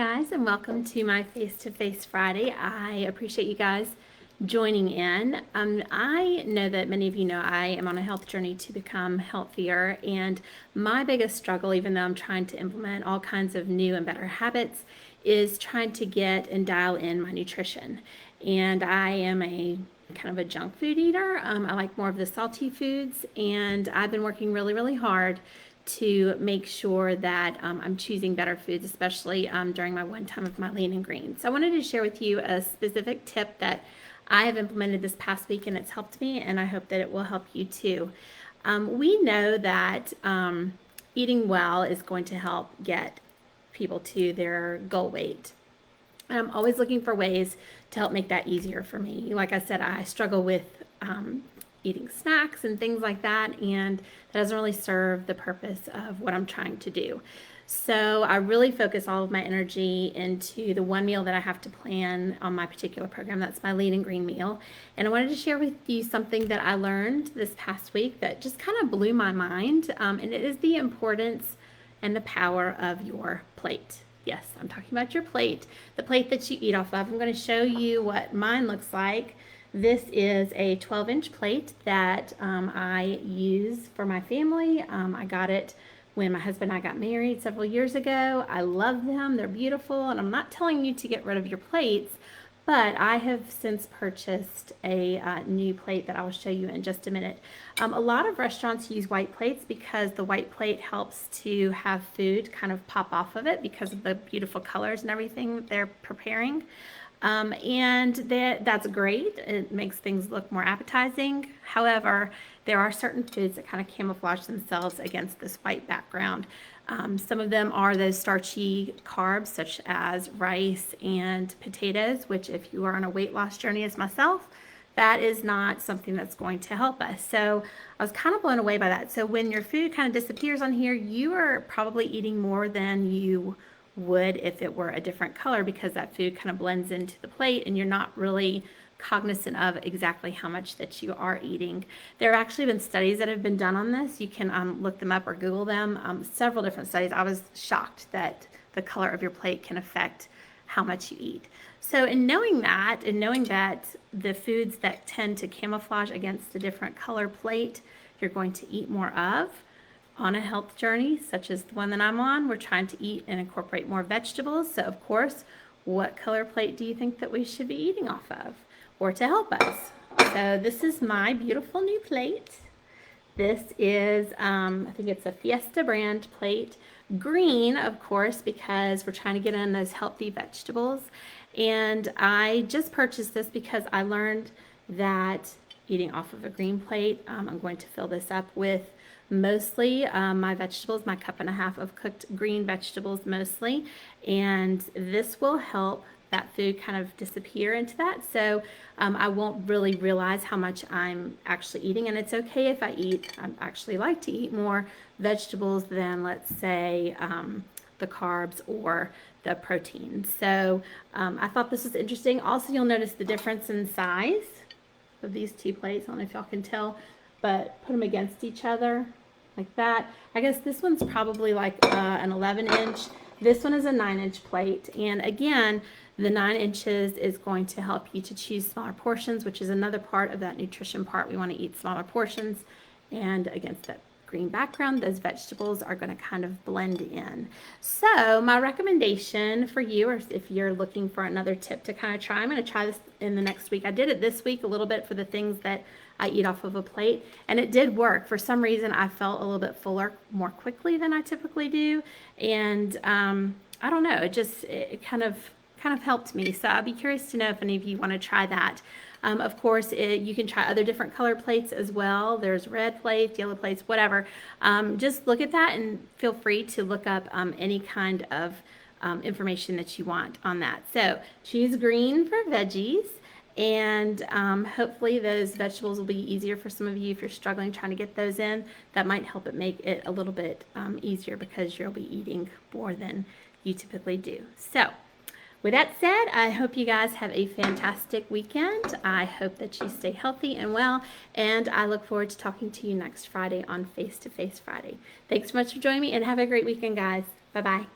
Guys, and welcome to my Face-to-Face Friday. I appreciate you guys joining in. I know that many of you know I am on a health journey to become healthier, and my biggest struggle, even though I'm trying to implement all kinds of new and better habits, is trying to get and dial in my nutrition. And I am a kind of a junk food eater. I like more of the salty foods, and I've been working really hard to make sure that I'm choosing better foods, especially during my one time of my lean and green. So I wanted to share with you a specific tip that I have implemented this past week, and it's helped me, and I hope that it will help you too. We know that eating well is going to help get people to their goal weight. And I'm always looking for ways to help make that easier for me. Like I said, I struggle with eating snacks and things like that, and that doesn't really serve the purpose of what I'm trying to do. So I really focus all of my energy into the one meal that I have to plan on my particular program. That's my lean and green meal. And I wanted to share with you something that I learned this past week that just kind of blew my mind, and it is the importance and the power of your plate. Yes, I'm talking about your plate, the plate that you eat off of. I'm going to show you what mine looks like. This is a 12-inch plate that I use for my family. I got it when my husband and I got married several years ago. I love them. They're beautiful, and I'm not telling you to get rid of your plates, but I have since purchased a new plate that I will show you in just a minute. A lot of restaurants use white plates because the white plate helps to have food kind of pop off of it because of the beautiful colors and everything that they're preparing. And that's great. It makes things look more appetizing. However, there are certain foods that kind of camouflage themselves against this white background. Some of them are those starchy carbs such as rice and potatoes, which if you are on a weight loss journey as myself, that is not something that's going to help us. So I was kind of blown away by that. So when your food kind of disappears on here, you are probably eating more than you would if it were a different color, because that food kind of blends into the plate and you're not really cognizant of exactly how much that you are eating. There have actually been studies that have been done on this. You can look them up or Google them. Several different studies. I was shocked that the color of your plate can affect how much you eat. So in knowing that, and knowing that the foods that tend to camouflage against a different color plate, you're going to eat more of, on a health journey such as the one that I'm on, we're trying to eat and incorporate more vegetables. So of course, what color plate do you think that we should be eating off of, or to help us? So this is my beautiful new plate. This is, I think it's a Fiesta brand plate. Green, of course, because we're trying to get in those healthy vegetables. And I just purchased this because I learned that eating off of a green plate, I'm going to fill this up with mostly my vegetables, my cup and a half of cooked green vegetables mostly, and this will help that food kind of disappear into that. So I won't really realize how much I'm actually eating, and it's okay if I actually like to eat more vegetables than, let's say, the carbs or the protein. So I thought this was interesting. Also, you'll notice the difference in size of these two plates. I don't know if y'all can tell, but put them against each other like that. I guess this one's probably like an 11-inch. This one is a 9-inch plate. And again, the 9 inches is going to help you to choose smaller portions, which is another part of that nutrition part. We want to eat smaller portions. And against that green background, those vegetables are going to kind of blend in. So my recommendation for you, or if you're looking for another tip to kind of try, I'm going to try this in the next week. I did it this week a little bit for the things that I eat off of a plate, and it did work. For some reason, I felt a little bit fuller more quickly than I typically do, and I don't know, it kind of helped me. So I'd be curious to know if any of you want to try that. Of course, you can try other different color plates as well. There's red plates, yellow plates, whatever. Just look at that and feel free to look up any kind of information that you want on that. So choose green for veggies. And hopefully those vegetables will be easier for some of you if you're struggling trying to get those in. That might help it make it a little bit easier because you'll be eating more than you typically do. So with that said, I hope you guys have a fantastic weekend. I hope that you stay healthy and well, and I look forward to talking to you next Friday on Face to Face Friday. Thanks so much for joining me, and have a great weekend, guys. Bye-bye.